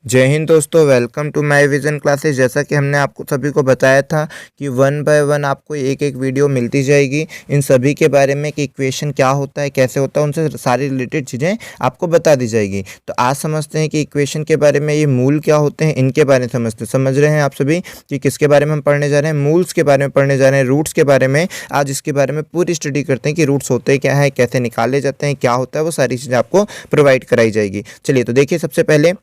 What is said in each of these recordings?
जय हिंद दोस्तों, welcome to my vision classes. जैसा कि हमने आपको सभी को बताया था कि वन बाय वन आपको एक एक वीडियो मिलती जाएगी इन सभी के बारे में कि इक्वेशन क्या होता है, कैसे होता है, उनसे सारी रिलेटेड चीज़ें आपको बता दी जाएगी। तो आज समझते हैं कि इक्वेशन के बारे में, ये मूल क्या होते हैं, इनके बारे में समझ रहे हैं आप सभी कि किसके बारे में हम पढ़ने जा रहे हैं। मूल्स के बारे में पढ़ने जा रहे हैं, रूट्स के बारे में। आज इसके बारे में पूरी स्टडी करते हैं कि रूट्स होते क्या है, कैसे निकाले जाते हैं, क्या होता है, वो सारी चीज़ें आपको प्रोवाइड कराई जाएगी। चलिए तो देखिए, सबसे पहले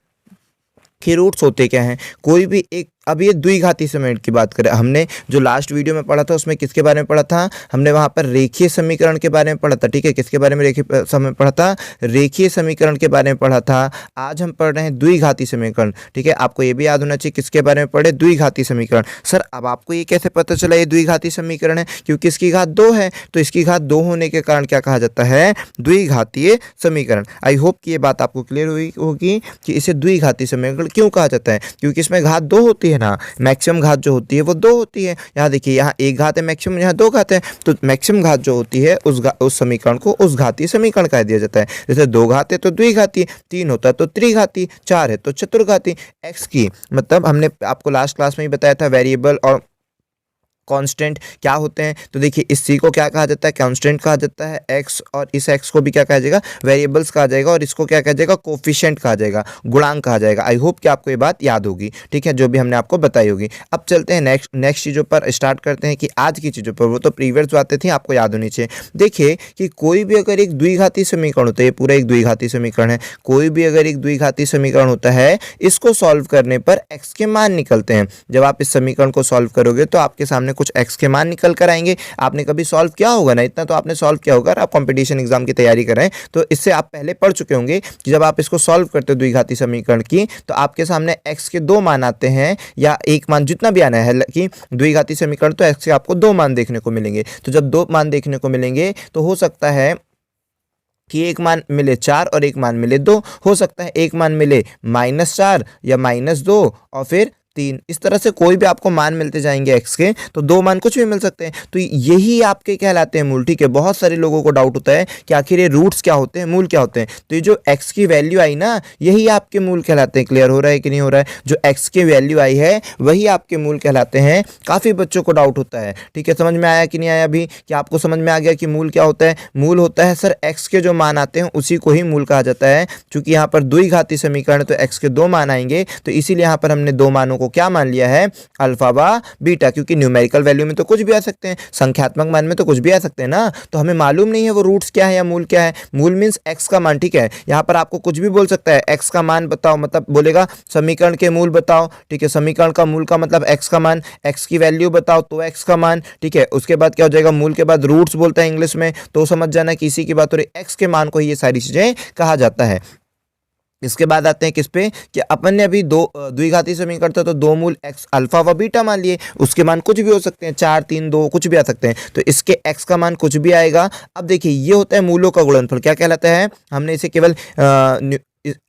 कि रूट्स होते क्या हैं। कोई भी एक, अब ये द्विघाती समीकरण की बात करें, हमने जो लास्ट वीडियो में पढ़ा था उसमें किसके बारे में पढ़ा था, हमने वहाँ पर रेखीय समीकरण के बारे में पढ़ा था। ठीक है, किसके बारे में पढ़ा था, रेखीय समीकरण के बारे में पढ़ा था। आज हम पढ़ रहे हैं द्विघाती समीकरण। ठीक है, आपको ये भी याद होना चाहिए किसके बारे में पढ़े, द्विघाती समीकरण। सर अब आपको ये कैसे पता चला ये द्विघाती समीकरण है, क्योंकि इसकी घात 2 है, तो इसकी घात 2 होने के कारण क्या कहा जाता है, द्विघातीय समीकरण। आई होप कि ये बात आपको क्लियर हुई होगी कि इसे द्विघाती समीकरण क्यों कहा जाता है, क्योंकि इसमें घात 2 होती है ना। मैक्सिमम घात जो होती है वो 2 होती है। यहाँ देखिए, यहाँ एक घात है मैक्सिमम, यहाँ 2 घात है, तो मैक्सिमम घात जो होती है उस समीकरण को उस घातीय समीकरण कह दिया जाता है। जैसे 2 घात है तो द्विघाती, 3 होता है तो त्रिघाती, 4 है तो चतुर्घाती। एक्स की मतलब हमने आपको लास्ट क्लास में ही बताया था, वेरिएबल और कांस्टेंट क्या होते हैं। तो देखिए, इस सी को क्या कहा जाता है, कांस्टेंट कहा जाता है एक्स, और इस एक्स को भी क्या कहा जाएगा, वेरिएबल्स कहा जाएगा, और इसको क्या कहा जाएगा, कोफिशिएंट कहा जाएगा, गुणांक कहा जाएगा। आई होप कि आपको ये बात याद होगी। ठीक है, जो भी हमने आपको बताई होगी। अब चलते हैं नेक्स्ट चीज़ों पर, स्टार्ट करते हैं कि आज की चीज़ों पर। वो तो प्रीवियस बातें थी, आपको याद होनी चाहिए। देखिए कि कोई भी अगर एक द्विघाती समीकरण होता है, ये पूरा एक द्विघाती समीकरण है, कोई भी अगर एक द्विघाती समीकरण होता है, इसको सॉल्व करने पर एक्स के मान निकलते हैं। जब आप इस समीकरण को सॉल्व करोगे तो आपके सामने कुछ एक्स के मान निकल कर आएंगे। आपने कभी सॉल्व किया होगा ना, इतना तो आपने सॉल्व किया होगा, आप कंपटीशन एग्जाम की तैयारी कर रहे हैं तो इससे आप पहले पढ़ चुके होंगे कि जब आप इसको सॉल्व करते हो द्विघाती समीकरण की, तो आपके सामने एक्स के 2 मान आते हैं, या एक मान, जितना भी आना है कि द्विघाती समीकरण, तो एक्स के आपको 2 मान देखने को मिलेंगे। तो जब 2 मान देखने को मिलेंगे तो हो सकता है कि एक मान मिले 4 और एक मान मिले 2, हो सकता है एक मान मिले -4 या -2 और फिर 3। इस तरह से कोई भी आपको मान मिलते जाएंगे एक्स के, तो 2 मान कुछ भी मिल सकते हैं। तो यही आपके कहलाते हैं मूल। ठीक है, बहुत सारे लोगों को डाउट होता है कि आखिर ये रूट्स क्या होते हैं, मूल क्या होते हैं। तो ये जो एक्स की वैल्यू आई ना, यही आपके मूल कहलाते हैं। क्लियर हो रहा है कि नहीं हो रहा है, जो एक्स की वैल्यू आई है वही आपके मूल कहलाते हैं। काफ़ी बच्चों को डाउट होता है। ठीक है, समझ में आया कि नहीं आया अभी, कि आपको समझ में आ गया कि मूल क्या होता है। मूल होता है सर एक्स के जो मान आते हैं उसी को ही मूल कहा जाता है। चूंकि यहाँ पर द्विघाती समीकरण, तो एक्स के 2 मान आएंगे, तो इसीलिए यहाँ पर हमने 2 मानों को क्या मान लिया है, अल्फा व बीटा। क्योंकि न्यूमेरिकल वैल्यू में तो कुछ भी आ सकते हैं, संख्यात्मक मान में तो कुछ भी आ सकते हैं ना। तो हमें मालूम नहीं है वो रूट्स क्या है या मूल क्या है। मूल मीन्स एक्स का मान। ठीक है, यहाँ पर आपको कुछ भी बोल सकता है, एक्स का मान बताओ, मतलब बोलेगा समीकरण के मूल बताओ। ठीक है, समीकरण का मूल का मतलब एक्स का मान, एक्स की वैल्यू बताओ तो एक्स का मान। ठीक है, उसके बाद क्या हो जाएगा, मूल के बाद रूट्स बोलता है इंग्लिश में, तो समझ जाना कि इसी की बात हो रही, एक्स के मान को ही ये सारी चीजें कहा जाता है। इसके बाद आते हैं किस पे, कि अपन ने अभी 2 द्विघाती समीकरण था तो 2 मूल एक्स अल्फा व बीटा मान लिए, उसके मान कुछ भी हो सकते हैं, 4, 3, 2 कुछ भी आ सकते हैं, तो इसके एक्स का मान कुछ भी आएगा। अब देखिए, ये होता है मूलों का गुणनफल। क्या कहलाता है, हमने इसे केवल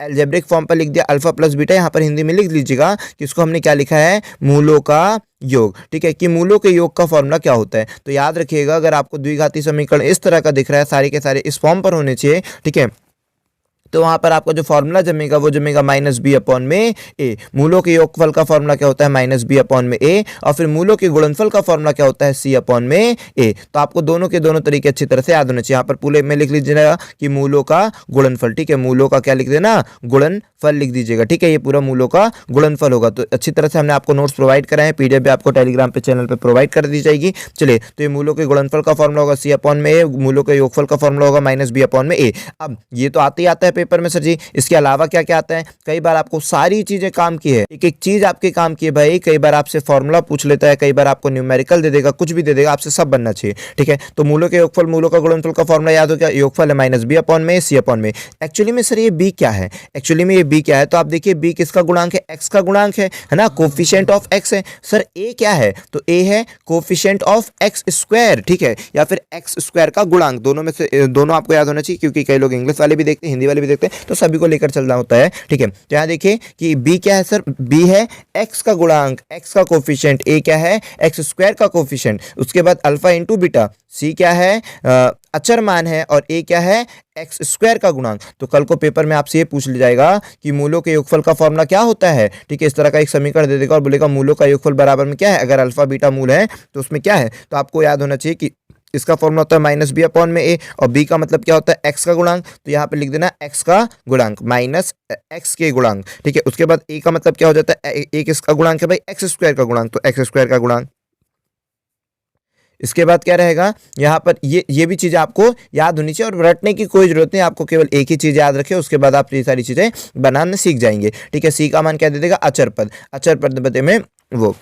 अलजेब्रिक फॉर्म पर लिख दिया, अल्फा प्लस बीटा। यहाँ पर हिंदी में लिख लीजिएगा कि इसको हमने क्या लिखा है, मूलों का योग। ठीक है, कि मूलों के योग का फॉर्मूला क्या होता है। तो याद रखिएगा, अगर आपको द्विघाती समीकरण इस तरह का दिख रहा है, सारे के सारे इस फॉर्म पर होने चाहिए। ठीक है, तो वहां पर आपका जो फॉर्मूला जमेगा वो जमेगा -b/a। मूलों के योगफल का फॉर्मूला क्या होता है, -b/a, और फिर मूलों के गुणनफल का फॉर्मूला क्या होता है, c/a। तो आपको दोनों के दोनों तरीके अच्छी तरह से याद होने चाहिए। यहाँ पर पूरे में लिख लीजिएगा कि मूलों का गुणनफल। ठीक है, मूलों का क्या लिख देना, गुणनफल लिख दीजिएगा। ठीक है, ये पूरा मूलों का गुणनफल होगा। तो अच्छी तरह से हमने आपको नोट्स प्रोवाइड कराए हैं, पीडीएफ भी आपको टेलीग्राम पे चैनल पे प्रोवाइड कर दी जाएगी। चलिए, तो ये मूलों के गुणनफल का फॉर्मूला होगा c/a, मूलों के योगफल का फॉर्मूला होगा -b/a। अब ये तो आते ही आता है पेपर में सर जी, इसके अलावा क्या क्या आता है। कई बार आपको सारी चीजें काम की है, एक एक चीज आपके काम की है भाई। कई बार आपसे फॉर्मूला पूछ लेता है, कई बार आपको न्यूमेरिकल दे देगा, कुछ भी दे देगा, आपसे सब बनना चाहिए। ठीक है, तो मूलों के योगफल, मूलों का गुणनफल का फॉर्मूला याद हो गया, योगफल है -b/a, c/a। एक्चुअली में सर ये b क्या है, एक्चुअली में ये b क्या है, तो आप देखिए b किसका गुणांक है, x का गुणांक है ना, कोफिशिएंट ऑफ x है। सर a क्या है, तो a है कोफिशिएंट ऑफ x स्क्वायर। ठीक है, या फिर x स्क्वायर का गुणांक, दोनों में से दोनों आपको याद होना चाहिए, क्योंकि कई लोग इंग्लिश वाले भी देखते हैं, हिंदी वाले भी देखते हैं, तो सभी को लेकर चलना होता है। ठीक है, तो यहाँ देखिए कि b क्या है सर, b है x का गुणांक, x का कोफिशिएंट, a क्या है x स्क्वायर का कोफिशिएंट, उसके बाद अल्फा इंटू बीटा, c क्या है अचर मान है और ए क्या है, एक्स स्क्वायर का गुणांक। तो कल को पेपर में आपसे ये पूछ लिया जाएगा कि मूलों के योगफल का फॉर्मूला क्या होता है। ठीक है, इस तरह का एक समीकरण दे देगा और बोलेगा मूलों का योगफल बराबर में क्या है, अगर अल्फा बीटा मूल है तो उसमें क्या है। तो आपको याद होना चाहिए कि इसका फॉर्मूला होता है माइनस बी अपॉन में ए, और बी का मतलब क्या होता है, एक्स का गुणांक। तो यहाँ पे लिख देना एक्स का गुणांक माइनस एक्स के गुणांक। ठीक है, उसके बाद ए का मतलब क्या हो जाता है, ए किसका गुणांक है भाई, एक्स स्क्वायर का गुणांक, तो एक्स स्क्वायर का गुणांक। इसके बाद क्या रहेगा यहाँ पर, ये भी चीज़ें आपको याद होनी चाहिए और रटने की कोई जरूरत नहीं, आपको केवल एक ही चीज़ याद रखें, उसके बाद आप ये सारी चीज़ें बनाना सीख जाएंगे। ठीक है, सी का मान क्या दे देगा, अचर पद, अचर पद बदले में वो।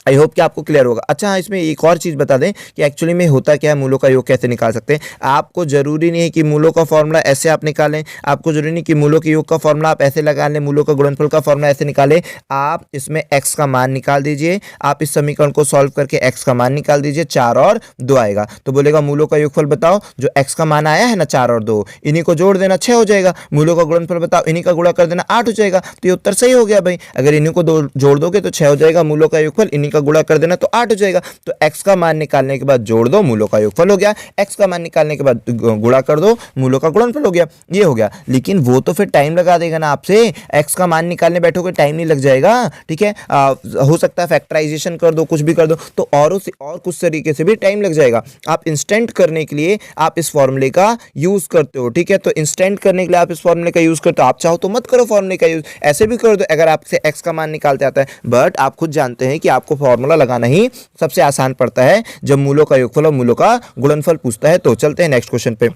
आई होप कि आपको क्लियर होगा। अच्छा हाँ, इसमें एक और चीज़ बता दें कि एक्चुअली में होता क्या है, मूलों का योग कैसे निकाल सकते हैं। आपको जरूरी नहीं है कि मूलों का फॉर्मूला ऐसे आप निकालें, आपको जरूरी नहीं कि मूलों के योग का फॉर्मूला आप ऐसे लगा लें, मूलों का गुणनफल का फॉर्मूला ऐसे निकालें। आप इसमें एक्स का मान निकाल दीजिए, आप इस समीकरण को सॉल्व करके एक्स का मान निकाल दीजिए, 4 और 2 आएगा। तो बोलेगा मूलों का योगफल बताओ, जो एक्स का मान आया है ना 4 और 2, इन्हीं को जोड़ देना 6 हो जाएगा। मूलों का गुणनफल बताओ, इन्हीं का गुणा कर देना 8 हो जाएगा। तो ये उत्तर सही हो गया भाई, अगर इन्हीं को जोड़ दोगे तो 6 हो जाएगा, मूलों का योगफल इन्हीं का गुणा कर देना तो 8 हो जाएगा। तो x का मान निकालने के बाद जोड़ दो, मूलों का योगफल हो गया, x का मान निकालने के बाद गुणा कर दो, मूलों का गुणनफल हो गया, ये हो गया। लेकिन वो तो फिर टाइम लगा देगा ना आपसे, x का मान निकालने बैठोगे टाइम नहीं लग जाएगा। ठीक है, हो सकता है फैक्टराइजेशन कर दो, कुछ भी कर दो, तो और कुछ तरीके से भी टाइम लग जाएगा। आप इंस्टेंट करने के लिए आप इस फॉर्मूले का यूज करते हो। ठीक है, तो इंस्टेंट करने के लिए आप इस फॉर्मूले का यूज करते हो। आप चाहो तो मत करो फॉर्मूले का यूज, ऐसे भी कर दो अगर आपसे x का मान निकालते आता है, बट आप खुद जानते हैं कि आपको फॉर्मूला लगाना ही सबसे आसान पड़ता है जब मूलों का योगफल और मूलों का गुणनफल पूछता है। तो चलते हैं नेक्स्ट क्वेश्चन पे।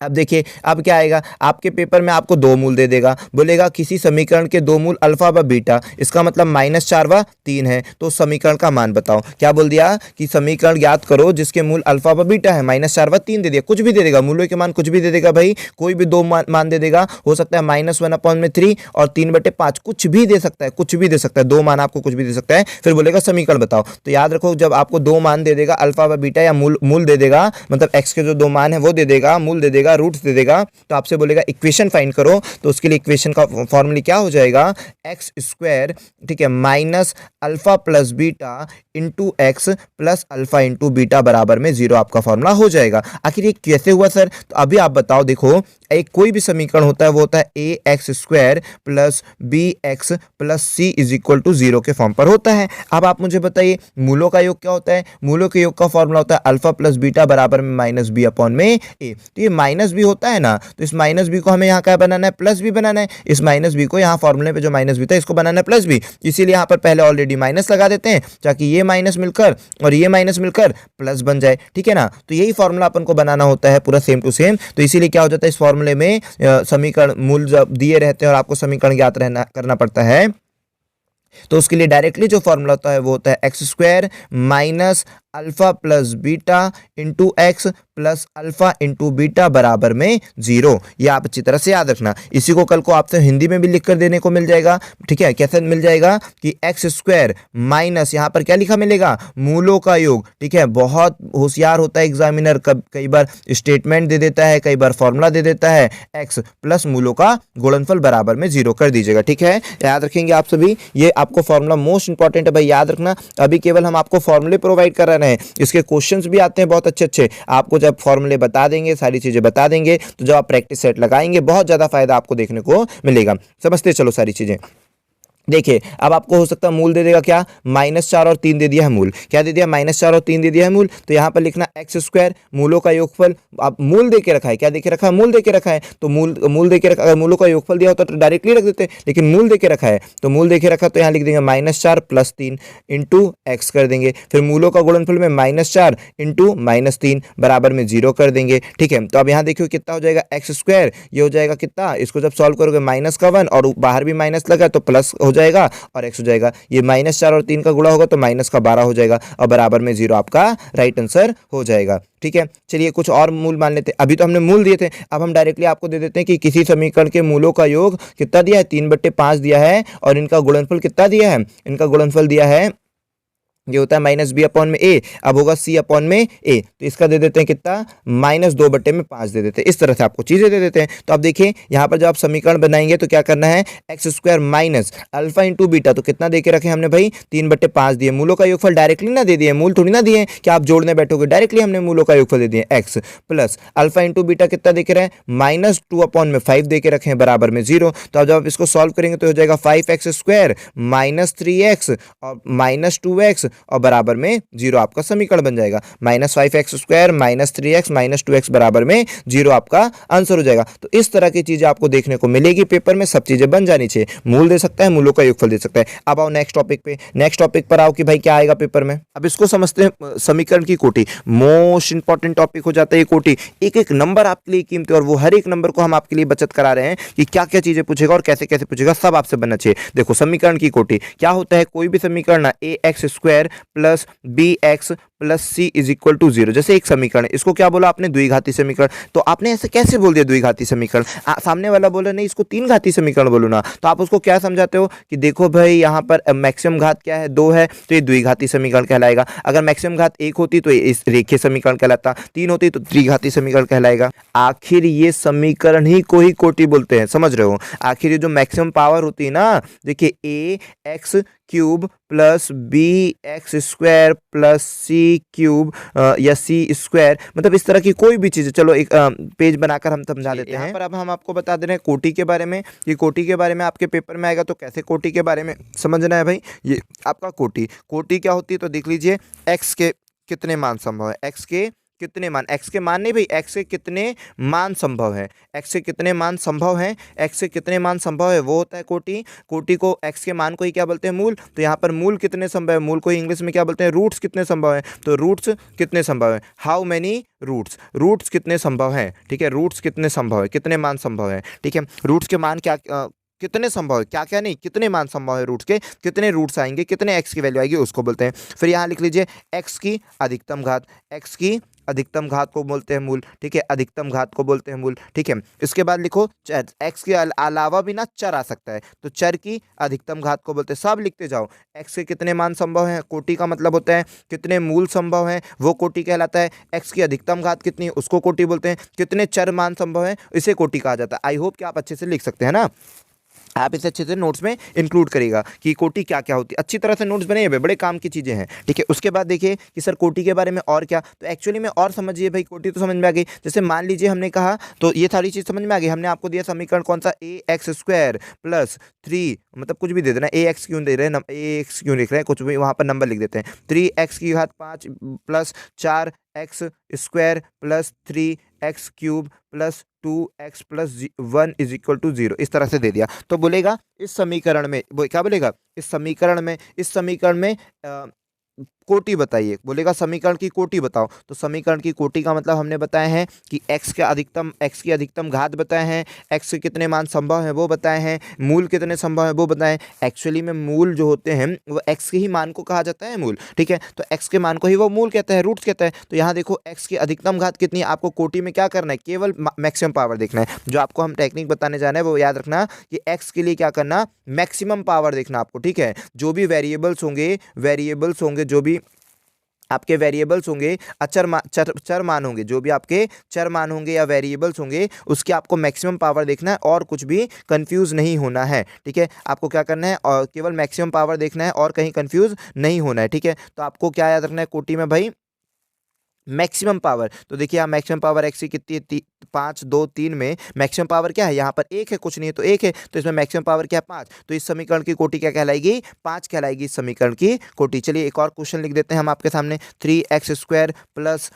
अब देखिए, अब क्या आएगा आपके पेपर में, आपको 2 मूल दे देगा, बोलेगा किसी समीकरण के 2 मूल अल्फा व बीटा, इसका मतलब -4 व 3 है, तो समीकरण का मान बताओ। क्या बोल दिया कि समीकरण ज्ञात करो जिसके मूल अल्फा व बीटा है, -4 व 3 दे दिया, कुछ भी दे देगा, मूलों के मान कुछ भी दे देगा भाई, कोई भी 2 मान दे देगा, हो सकता है -1/3 और 3/5, कुछ भी दे सकता है, कुछ भी दे सकता है, 2 मान आपको कुछ भी दे सकता है। फिर बोलेगा समीकरण बताओ। तो याद रखो, जब आपको 2 मान दे देगा, अल्फा व बीटा या मूल दे देगा, मतलब एक्स के जो 2 मान है वो दे देगा, मूल दे देगा, रूट्स दे देगा, तो आपसे बोलेगा इक्वेशन फाइंड करो। तो उसके लिए इक्वेशन का फॉर्मूला क्या हो जाएगा, एक्स स्क्वायर, ठीक है, minus alpha plus beta into x plus alpha into beta बराबर में 0 आपका फॉर्मूला हो जाएगा। आखिर ये कैसे हुआ सर, तो अभी आप बताओ। देखो, एक कोई भी समीकरण होता है वो होता है a x square plus b x plus C is equal to 0 के फॉर्म पर होता है। अब आप मुझे बताइए मूलों का योग क्या होता है। मूलों के योग का फॉर्मूला होता है अल्फा प्लस बीटा बराबर में माइनस बी अपॉन में ए। तो ये माइनस बी होता है ना, तो इस माइनस बी को हमें यहाँ क्या बनाना है, प्लस बी बनाना है। इस माइनस बी को यहाँ फॉर्मूले पे जो माइनस बी था इसको बनाना है प्लस बी, इसीलिए यहाँ पर पहले ऑलरेडी माइनस लगा देते हैं ताकि ये माइनस मिलकर और ये माइनस मिलकर प्लस बन जाए। ठीक है ना, तो यही फॉर्मूला अपन को बनाना होता है पूरा सेम टू सेम। तो इसीलिए क्या हो जाता है, इस फॉर्मूले में समीकरण मूल जब दिए रहते हैं और आपको समीकरण ज्ञात करना पड़ता है, तो उसके लिए डायरेक्टली जो फॉर्मूला होता है वो होता है x square minus alpha plus beta into x plus alpha into beta बराबर में 0। ये आप अच्छी तरह से याद रखना। इसी को कल को आपसे हिंदी में भी लिख कर देने को मिल जाएगा। ठीक है, कैसे मिल जाएगा कि एक्स स्क्वायर माइनस, यहाँ पर क्या लिखा मिलेगा, मूलों का योग। ठीक है, बहुत होशियार होता है एग्जामिनर, कई बार स्टेटमेंट दे देता है, कई बार फॉर्मूला दे देता है, एक्स प्लस मूलों का गुणनफल बराबर में 0 कर दीजिएगा। ठीक है, याद रखेंगे आप सभी, ये आपको फॉर्मूला मोस्ट इंपॉर्टेंट है भाई, याद रखना। अभी केवल हम आपको फॉर्मूले प्रोवाइड कर रहे हैं, इसके क्वेश्चंस भी आते हैं बहुत अच्छे अच्छे। आपको जब फॉर्मूले बता देंगे, सारी चीजें बता देंगे, तो जब आप प्रैक्टिस सेट लगाएंगे बहुत ज्यादा फायदा आपको देखने को मिलेगा। समझते चलो सारी चीजें। देखिए, अब आपको हो सकता है मूल दे देगा क्या, -4 और 3 दे दिया है मूल। क्या दे दिया, -4 और 3 दे दिया है मूल। तो यहाँ पर लिखना एक्स स्क्वायर, मूलों का योगफल। अब मूल दे के रखा है, क्या दे के रखा है, मूल दे के रखा है, तो मूल दे के रखा। अगर मूलों का योगफल दिया होता तो डायरेक्टली रख देते, लेकिन मूल दे के रखा है, तो मूल दे के रखा तो यहाँ लिख देंगे -4 प्लस 3 इंटू एक्स कर देंगे। फिर मूलों का गुणनफल में -4 इंटू -3 बराबर में 0 कर देंगे। ठीक है, तो अब यहाँ देखिए कितना हो जाएगा, एक्स स्क्वायर ये हो जाएगा कितना, इसको जब सॉल्व करोगे -1 और बाहर भी माइनस लगा तो प्लस हो जाएगा और x हो जाएगा। ये -4 और 3 का गुणा होगा तो -12 हो जाएगा और बराबर में 0 आपका राइट आंसर हो जाएगा। ठीक है, चलिए कुछ और मूल मान लेते हैं। अभी तो हमने मूल दिए थे, अब हम डायरेक्टली आपको दे देते हैं कि किसी समीकरण के मूलों का योग कितना दिया है, 3/5 दिया है, और इनका गुणनफल कितना दिया है, इनका गुणनफल दिया है ये होता है माइनस बी अपॉन में ए, अब होगा सी अपॉन में ए, तो इसका दे देते हैं कितना, -2/5 दे देते हैं। इस तरह से आपको चीज़ें दे देते हैं। तो अब देखिए यहाँ पर जब आप समीकरण बनाएंगे तो क्या करना है, x² minus alpha into beta, तो कितना दे के रखे हमने भाई, 3/5 दिए। मूलों का योगफल डायरेक्टली ना दे दिए, मूल थोड़ी ना दिए कि आप जोड़ने बैठोगे, डायरेक्टली हमने मूलों का योगफल दे दिए x plus alpha into beta कितना दे के रहे हैं, -2/5 दे के रखे हैं बराबर में 0। तो अब जब आप इसको सॉल्व करेंगे तो हो जाएगा 5x² माइनस 3x और -2x और बराबर में 0 आपका समीकरण बन जाएगा। -5x² minus 3x minus 2x बराबर में 0 आपका आंसर हो जाएगा। तो इस तरह की चीजें आपको देखने को मिलेगी पेपर में, सब चीजें बन जानी चाहिए। मूल दे सकता है, मूलों का योगफल दे सकता है। अब आओ नेक्स्ट टॉपिक पे, नेक्स्ट टॉपिक पर आओ कि भाई क्या आएगा पेपर में। अब इसको समझते हैं, समीकरण की कोटि, मोस्ट इंपॉर्टेंट टॉपिक हो जाता है ये कोटि। एक एक नंबर आपके लिए कीमती, और वो हर एक नंबर को हम आपके लिए बचत करा रहे हैं कि क्या क्या चीजें पूछेगा और कैसे कैसे पूछेगा, सब आपसे बनना चाहिए। देखो समीकरण की कोटि क्या होता है, कोई भी समीकरण ना ax² plus bx plus C is equal to 0, जैसे एक समीकरण है, इसको क्या बोला आपने, द्विघाती समीकरण। तो आपने ऐसे कैसे बोल दिया द्विघाती समीकरण, सामने वाला बोला नहीं इसको तीन घाती समीकरण बोलो ना, तो आप उसको क्या समझाते हो कि देखो भाई यहाँ पर मैक्सिमम घात क्या है, 2 है, तो ये द्विघाती समीकरण कहलाएगा। अगर मैक्सिमम घात 1 होती तो इस रेखीय समीकरण कहलाता, 3 होती तो त्रिघाती समीकरण कहलाएगा। आखिर ये समीकरण ही को ही कोटि बोलते हैं, समझ रहे हो। आखिर ये जो मैक्सिमम पावर होती है ना, देखिए ax³ plus bx² plus c³ या c², मतलब इस तरह की कोई भी चीज़, चलो एक पेज बनाकर हम समझा देते हैं। यहाँ पर अब हम आपको बता दे रहे हैं कोटि के बारे में, ये कोटि के बारे में आपके पेपर में आएगा, तो कैसे कोटि के बारे में समझना है भाई। ये आपका कोटि क्या होती है, तो देख लीजिए x के कितने मान संभव है, x के कितने मान, x के मान नहीं भाई, x के कितने मान संभव है, x के कितने मान संभव हैं, x के कितने मान संभव है, वो होता है कोटि। कोटि को x के मान को ही क्या बोलते हैं, मूल। तो यहाँ पर मूल कितने संभव है, मूल को इंग्लिश में क्या बोलते हैं, रूट्स कितने संभव है। तो रूट्स कितने संभव है, हाउ मेनी रूट्स, रूट्स कितने संभव है, ठीक है, रूट्स कितने संभव है, कितने मान संभव है, ठीक है। रूट्स के मान क्या कितने संभव है, क्या क्या नहीं, कितने मान संभव है रूट्स के, कितने रूट्स आएंगे, कितने एक्स की वैल्यू आएगी, उसको बोलते हैं। फिर यहाँ लिख लीजिए एक्स की अधिकतम घात, एक्स की अधिकतम घात को बोलते हैं मूल, ठीक है, अधिकतम घात को बोलते हैं मूल, ठीक है। इसके बाद लिखो चर, एक्स के अलावा भी ना चर आ सकता है, तो चर की अधिकतम घात को बोलते हैं। सब लिखते जाओ, एक्स के कितने मान संभव हैं, कोटि का मतलब होता है कितने मूल संभव हैं, वो कोटि कहलाता है। एक्स की अधिकतम घात कितनी है, उसको कोटि बोलते हैं। कितने चर मान संभव हैं, इसे कोटि कहा जाता है। आई होप कि आप अच्छे से लिख सकते हैं ना, आप इसे अच्छे से नोट्स में इंक्लूड करेगा कि कोटि क्या क्या होती है। अच्छी तरह से नोट्स बने हुए, बड़े काम की चीज़ें हैं, ठीक है। उसके बाद देखिए कि सर कोटि के बारे में और क्या, तो एक्चुअली में और समझिए भाई, कोटि तो समझ में आ गई। जैसे मान लीजिए हमने कहा, तो ये सारी चीज़ समझ में आ गई। हमने आपको दिया समीकरण कौन सा, ax² प्लस 3, मतलब कुछ भी दे देना, ax क्यों दे रहे हैं, ax क्यों लिख रहे हैं, कुछ भी वहाँ पर नंबर लिख देते हैं। 3x की घात 5 plus 4x² plus 3x³ plus 2x plus 1 is equal to 0, इस तरह से दे दिया। तो बोलेगा इस समीकरण में, वो क्या बोलेगा, इस समीकरण में कोटि बताइए, बोलेगा समीकरण की कोटि बताओ। तो समीकरण की कोटि का मतलब हमने बताए हैं कि x की अधिकतम घात बताए हैं, x के कितने मान संभव हैं वो बताए हैं, मूल कितने संभव हैं वो बताएं। एक्चुअली में मूल जो होते हैं वो x के ही मान को कहा जाता है मूल, ठीक है। तो x के मान को ही वो मूल कहता है, रूट्स कहता है। तो यहाँ देखो x की अधिकतम घात कितनी है, आपको कोटि में क्या करना है, केवल मैक्सिमम पावर देखना है। जो आपको हम टेक्निक बताने जाना है वो याद रखना कि x के लिए क्या करना, मैक्सिमम पावर देखना आपको, ठीक है। जो भी वेरिएबल्स होंगे, जो भी आपके वेरिएबल्स होंगे, चर मान होंगे, जो भी आपके चर मान होंगे या वेरिएबल्स होंगे, उसकी आपको मैक्सिमम पावर देखना है और कुछ भी कंफ्यूज नहीं होना है, ठीक है। आपको क्या करना है, और केवल मैक्सिमम पावर देखना है और कहीं कंफ्यूज नहीं होना है, ठीक है। तो आपको क्या याद रखना है कोटि में भाई, मैक्सिमम पावर। तो देखिए यहाँ मैक्सिमम पावर एक्स की कितनी है, 5 2 3 में मैक्सिमम पावर क्या है, यहाँ पर 1 है, कुछ नहीं है तो 1 है, तो इसमें मैक्सिमम पावर क्या है, 5। तो इस समीकरण की कोटि क्या कहलाएगी, 5 कहलाएगी इस समीकरण की कोटि। चलिए एक और क्वेश्चन लिख देते हैं हम आपके सामने, 3x² plus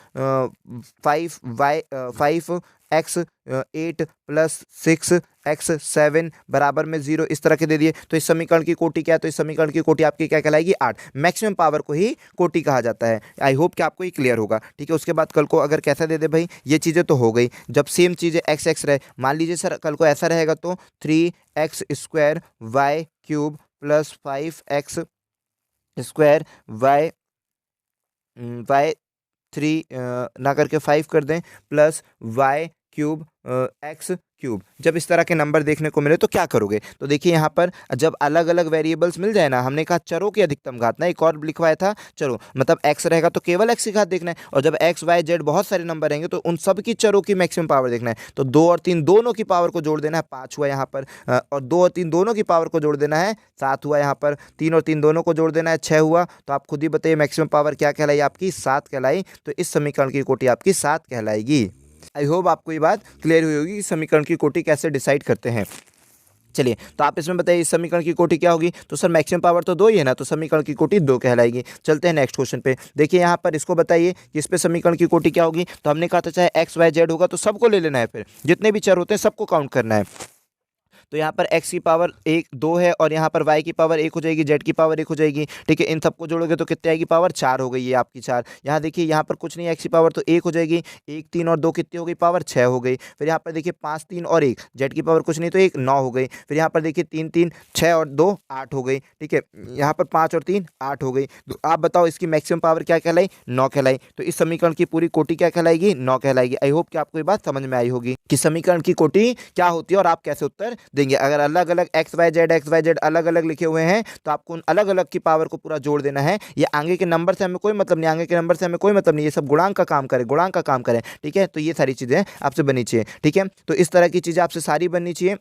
5x 8 plus 6x 7 बराबर में 0, इस तरह के दे दिए। तो इस समीकरण की कोटि क्या है, तो इस समीकरण की कोटि आपकी क्या कहलाएगी, 8। मैक्सिमम पावर को ही कोटि कहा जाता है। आई होप कि आपको ये क्लियर होगा, ठीक है। उसके बाद कल को अगर कैसा दे दे भाई, ये चीज़ें तो हो गई। जब सेम चीज़ें x रहे, मान लीजिए सर कल को ऐसा रहेगा तो 3x² y³ plus 5x² y 3 ना करके 5 कर दें plus y³ cube x cube, जब इस तरह के नंबर देखने को मिले तो क्या करोगे? तो देखिए यहाँ पर जब अलग अलग वेरिएबल्स मिल जाए ना, हमने कहा चरों की अधिकतम घात ना, एक और लिखवाया था चरों, मतलब एक्स रहेगा तो केवल एक्स की घात देखना है, और जब एक्स वाई जेड बहुत सारे नंबर रहेंगे तो उन सब की चरों की मैक्सिमम पावर देखना है। तो 2 और 3 दोनों की पावर को जोड़ देना है, 5 हुआ यहाँ पर, और 2 और 3 दोनों की पावर को जोड़ देना है, 7 हुआ यहाँ पर, 3 और 3 दोनों को जोड़ देना है, 6 हुआ। तो आप खुद ही बताइए मैक्सिमम पावर क्या कहलाई आपकी? 7 कहलाई। तो इस समीकरण की कोटि आपकी 7 कहलाएगी। आई होप आपको ये बात क्लियर हुई होगी कि समीकरण की कोटि कैसे डिसाइड करते हैं। चलिए, तो आप इसमें बताइए इस समीकरण की कोटि क्या होगी? तो सर मैक्सिमम पावर तो 2 ही है ना, तो समीकरण की कोटि 2 कहलाएगी। चलते हैं नेक्स्ट क्वेश्चन पे। देखिए यहाँ पर इसको बताइए कि इस पे समीकरण की कोटि क्या होगी? तो हमने कहा था चाहे एक्स वाई जेड होगा तो सबको ले लेना है, फिर जितने भी चर होते हैं सबको काउंट करना है। तो यहाँ पर x की पावर 2 है, और यहाँ पर y की पावर 1 हो जाएगी, z की पावर 1 हो जाएगी, ठीक है। इन सबको जोड़ोगे तो कितने आएगी पावर? 4 हो गई है आपकी 4। यहाँ देखिए यहाँ पर कुछ नहीं, x की पावर तो 1 हो जाएगी, 1 3 और 2 कितनी हो गई पावर? 6 हो गई। फिर यहाँ पर देखिए 5 3 और 1, z की पावर कुछ नहीं तो 1 9 हो गई। फिर यहाँ पर देखिए 3 3 6 और 2 8 हो गई, ठीक है। यहाँ पर 5 और 3 8 हो गई। तो आप बताओ इसकी मैक्सिमम पावर क्या कहलाई? 9 कहलाई। तो इस समीकरण की पूरी कोटि क्या कहलाएगी? 9 कहलाएगी। आई होप कि आपको ये बात समझ में आई होगी कि समीकरण की कोटि क्या होती है और आप कैसे उत्तर देंगे। अगर अलग अलग एक्स वाई जेड अलग अलग लिखे हुए हैं तो आपको उन अलग अलग की पावर को पूरा जोड़ देना है। ये आगे के नंबर से हमें कोई मतलब नहीं, आगे के नंबर से हमें कोई मतलब नहीं, ये सब गुणांक का काम करे, गुणांक का काम करे, ठीक है। तो ये सारी चीजें आपसे बननी चाहिए, ठीक है। तो इस तरह की चीजें आपसे सारी बननी चाहिए।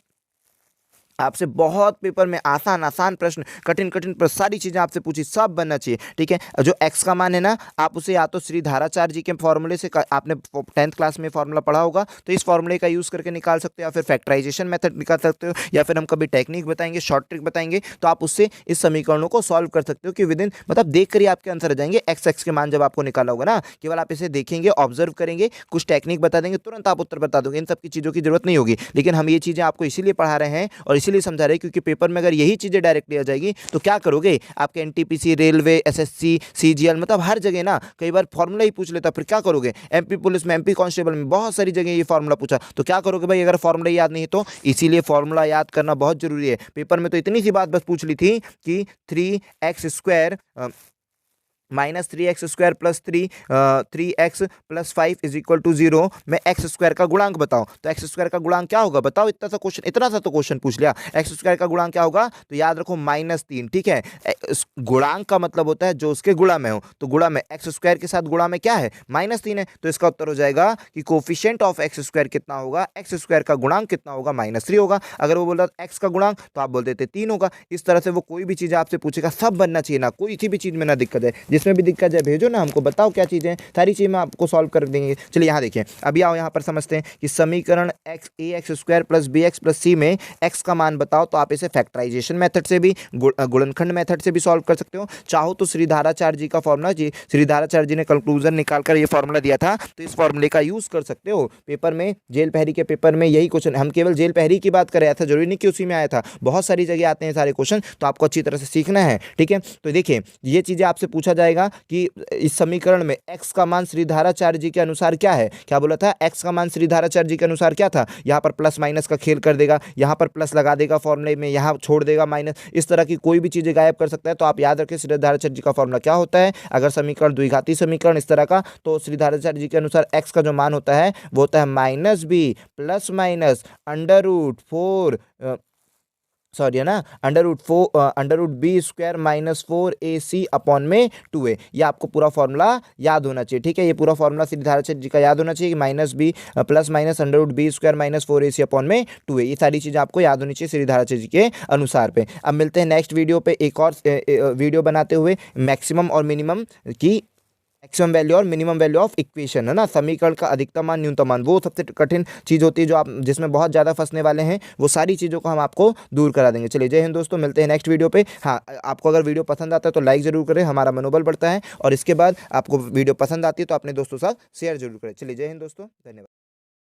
आपसे बहुत पेपर में आसान आसान प्रश्न, कठिन कठिन प्रश्न, सारी चीज़ें आपसे पूछी, सब बनना चाहिए, ठीक है। जो x का मान है ना, आप उसे या तो श्री धाराचार्य जी के फॉर्मूले से, आपने 10th क्लास में फॉर्मूला पढ़ा होगा तो इस फॉर्मूले का यूज़ करके निकाल सकते हो, या फिर फैक्टराइजेशन मेथड निकाल सकते हो, या फिर हम कभी टेक्निक बताएंगे, शॉर्ट ट्रिक बताएंगे, तो आप उससे इस समीकरणों को सॉल्व कर सकते हो कि विदिन, मतलब देख कर ही आपके आंसर आ जाएंगे। x के मान जब आपको निकाला होगा ना, केवल आप इसे देखेंगे, ऑब्जर्व करेंगे, कुछ टेक्निक बता देंगे, तुरंत आप उत्तर बता दोगे। इन सब की चीज़ों की जरूरत नहीं होगी, लेकिन हम ये चीज़ें आपको इसीलिए पढ़ा रहे हैं और इसीलिए समझा रहे हैं क्योंकि पेपर में अगर यही चीजें डायरेक्टली आ जाएगी तो क्या करोगे? आपके एनटीपीसी, रेलवे, एसएससी, सीजीएल, मतलब हर जगह ना कई बार फॉर्मूला ही पूछ लेता, फिर क्या करोगे? एमपी पुलिस में, एमपी कांस्टेबल में, बहुत सारी जगह ये फॉर्मूला पूछा, तो क्या करोगे भाई अगर फॉर्मूला याद नहीं तो? इसीलिए फॉर्मूला याद करना बहुत जरूरी है। पेपर में तो इतनी सी बात बस पूछ ली थी कि 3x² minus 3x² plus 3x plus 5 is equal to 0 में x² का गुणांक बताओ। तो x² का गुणांक क्या होगा बताओ? इतना सा क्वेश्चन, इतना सा तो क्वेश्चन पूछ लिया। x² का गुणांक क्या होगा? तो याद रखो -3, ठीक है। गुणांक का मतलब होता है जो उसके गुणा में हो, तो गुणा में x² के साथ गुणा में क्या है? -3 है। तो इसका उत्तर हो जाएगा कि कोफिशिएंट ऑफ x² कितना होगा? x² का गुणांक कितना होगा? -3 होगा। अगर वो बोला x का गुणांक तो आप बोल देते 3 होगा। इस तरह से वो कोई भी चीज आपसे पूछेगा, सब बनना चाहिए ना, कोई किसी भी चीज में ना दिक्कत है। जिसमें भी दिक्कत है भेजो ना, हमको बताओ क्या चीज़ें, सारी चीज़ में आपको सॉल्व कर देंगे। चलिए यहाँ देखिए, अभी आओ यहाँ पर समझते हैं कि समीकरण ax² plus bx plus c में x का मान बताओ। तो आप इसे फैक्टराइजेशन मेथड से भी, गुणनखंड मेथड से भी सॉल्व कर सकते हो। चाहो तो श्री धाराचार्य जी का फॉर्मूला, जी श्री धाराचार्य जी ने कंक्लूजन निकालकर ये फॉर्मूला दिया था, तो इस फॉर्मूले का यूज कर सकते हो। पेपर में, जेल पहरी के पेपर में यही क्वेश्चन, हम केवल जेल पहरी की बात कर रहे थे, जरूरी नहीं कि उसी में आया था, बहुत सारी जगह आते हैं सारे क्वेश्चन, तो आपको अच्छी तरह से सीखना है, ठीक है। तो देखिए ये चीजें आपसे पूछा जाएगा कि इस समीकरण में x का मान श्री धाराचार्य जी के अनुसार क्या है? क्या बोला था? x का मान श्री धाराचार्य जी के अनुसार क्या था? यहाँ पर प्लस माइनस का खेल कर देगा, यहाँ पर प्लस लगा देगा फॉर्मूले में, यहाँ छोड़ देगा माइनस, इस तरह की कोई भी चीजें गायब कर सकता है। तो आप याद रखें श्री धाराचार्य जी का फॉर्मूला क्या होता है। अगर समीकरण द्विघाती समीकरण इस तरह का, तो श्री धाराचार्य जी के अनुसार x का जो मान होता है वो होता है -b प्लस माइनस √4 सॉरी है ना, √b² माइनस 4ac अपॉन में 2a। ये आपको पूरा फॉर्मूला याद होना चाहिए, ठीक है। ये पूरा फॉर्मूला श्री धाराचार्य जी का याद होना चाहिए कि -b plus minus √b² minus 4ac upon में 2a। ये सारी चीज़ें आपको याद होनी चाहिए श्री धाराचार्य जी के अनुसार पे। अब मिलते हैं नेक्स्ट वीडियो पे, एक और वीडियो बनाते हुए मैक्सिमम और मिनिमम की, मैक्सिमम वैल्यू और मिनिमम वैल्यू ऑफ इक्वेशन, है ना, समीकरण का अधिकतम मान न्यूनतम मान, वो सबसे कठिन चीज़ होती है जो आप, जिसमें बहुत ज़्यादा फंसने वाले हैं, वो सारी चीज़ों को हम आपको दूर करा देंगे। चलिए जय हिंद दोस्तों, मिलते हैं नेक्स्ट वीडियो पे। हाँ, आपको अगर वीडियो पसंद आता है तो लाइक जरूर करें, हमारा मनोबल बढ़ता है, और इसके बाद आपको वीडियो पसंद आती है तो अपने दोस्तों के साथ शेयर जरूर करें। चलिए जय हिंद दोस्तों, धन्यवाद।